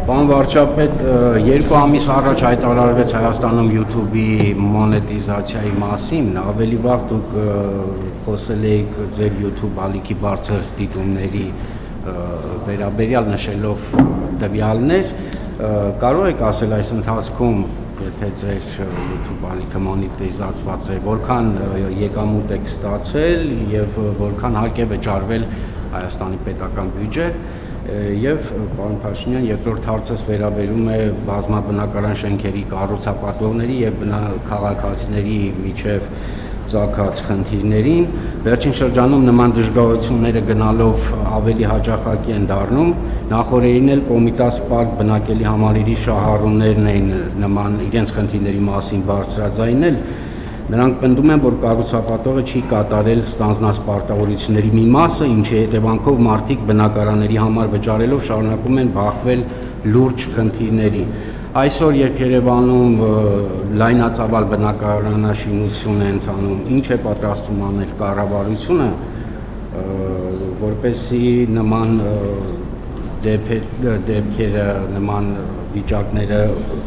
Պարոն վարչապետ, 2 ամիս առաջ հայտարարվեց Հայաստանում YouTube-ի մոնետիզացիայի մասին, ավելի վաղ դուք խոսել եք ձեր YouTube ալիքի բարձր դիտումների վերաբերյալ նշելով տվյալներ, կարող եք ասել այս ընթացքում, եթե ձեր YouTube ալիքը մոնետիզացված է, որքան եկամուտ եք ստացել եւ որքան հակ է վճարվել Հայաստանի պետական բյուջե Եվ պարոն Փաշինյան, երկրորդ հարցս վերաբերում է բազմաբնակարան շենքերի կառուցապատողների եւ քաղաքացիների միջև ծագած խնդիրներին։ Վերջին շրջանում նման դժգոհությունները գնալով ավելի հաճախակի են դառնում։ Նախորդին էլ Կոմիտաս Պարկ բնակելի համալիրի շահառուներն էին նման իրենց խնդիրների մասին բարձրաձայնել։ Նրանք պնդում են, որ կառուցապատողը չի կատարել ստանձնած պարտավորությունների մի մասը, ինչի հետևանքով մարդիկ բնակարանների համար վճարելով շարունակում են բախվել լուրջ խնդիրների։ Այսօր, երբ Երևանում լայնածավալ բնակարանաշինություն է ընթանում, ինչ է պատրաստվում անել կառավարությունը, որպեսզի նման դեպքերը, նման վիճակները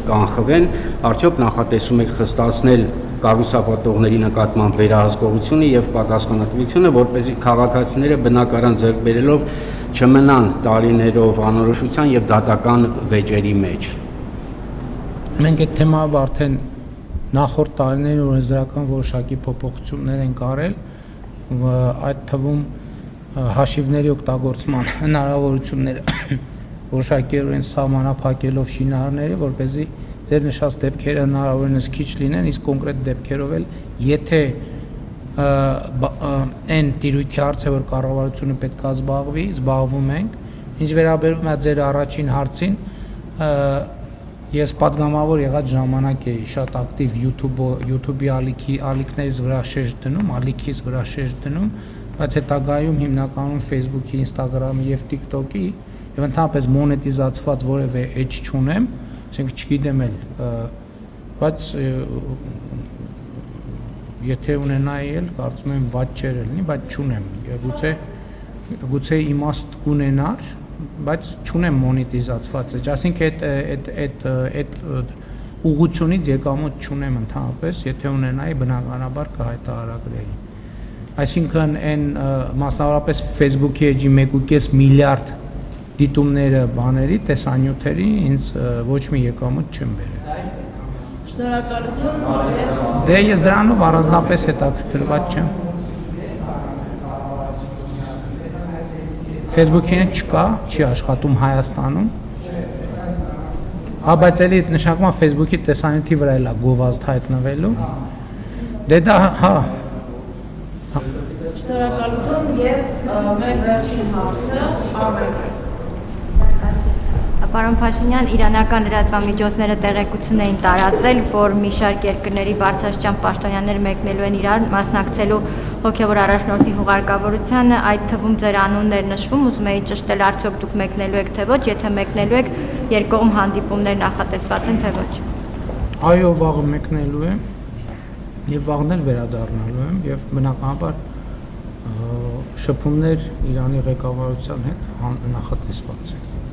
կանխվեն, արդյոք նախատեսում եք խստացնել կառուցապատողների նկատմամբ վերահսկողությունը եւ պատասխանատվությունը, որպեսզի քաղաքացիները բնակարան ձեռք բերելով չմնան տարիներով անորոշության եւ դատական վեճերի մեջ։ Մենք այդ թեմայով արդեն նախորդ տարիներին օրենսդրական որոշակի փոփոխություններ ենք արել, այդ թվում հաշիվների օգտագործման հնարավորությունները որոշակիորեն սահմանափակելով շինարարները, որպեսզի ձեր նշած դեպքերը հնարավորինս քիչ լինեն, իսկ կոնկրետ դեպքերով էլ, եթե այն տիրույթի հարց է, որ կառավարությունը պետք է զբաղվում ենք, ինչ վերաբերում է ձեր առաջին հարցին, ես պատգամավոր եղած ժամանակ էի շատ ակտիվ YouTube-ի ալիքներից վրա ալիքից վրա շեշտ դնում, բայց հետագայում հիմնականում Facebook-ի, Instagram-ի եւ TikTok-ի եւ ընդհանրապես մոնետիզացված որևէ էջ չունեմ, ասենք չգիտեմ էլ, բայց եթե ունենայի էլ, կարծում եմ վատ չէր լինի, բայց չունեմ, գուցե իմաստ կունենար, բայց չունեմ մոնետիզացված, այսինքն այդ ուղղությունից եկամուտ չունեմ ընդհանրապես, եթե ունենայի բնականաբար կհայտարարագրեի։ Այսինքն այն մասնավորապես Facebook-ի էջի 1.5 միլիարդ դիտումները բաների, տեսանյութերի ինձ ոչ մի եկամուտ չեն բերել։ Շնորհակալություն։ Դե ես դրանով առանձնապես հետաքրքրված չեմ։ Facebook-ին չկա, չի աշխատում Հայաստանում։ Բայց էլի նշանակում է Facebook-ի տեսանյութի վրա էլ է գովազդ հայտնվելու։ Դե դա հա Շնորհակալություն եւ մեր վերջին հարցը Արմենից։ Պարոն Փաշինյան, իրանական լրատվամիջոցները տեղեկություն էին տարածել, որ մի շարք երկրների բարձրաստիճան պաշտոնյաներ մեկնելու են Իրան, մասնակցելու հոգևոր առաջնորդի հուղարկավորությանը, այդ թվում ձեր անուններ նշվում, ուզում էի ճշտել, արդյոք դուք մեկնելու եք թե ոչ, եթե մեկնելու եք, երկկողմ հանդիպումներ նախատեսված են թե ոչ։ Այո, վաղը մեկնելու եմ եւ վաղն էլ վերադառնալու եմ եւ բնականաբար շփումներ Իրանի ղեկավարության հետ նախատեսված են։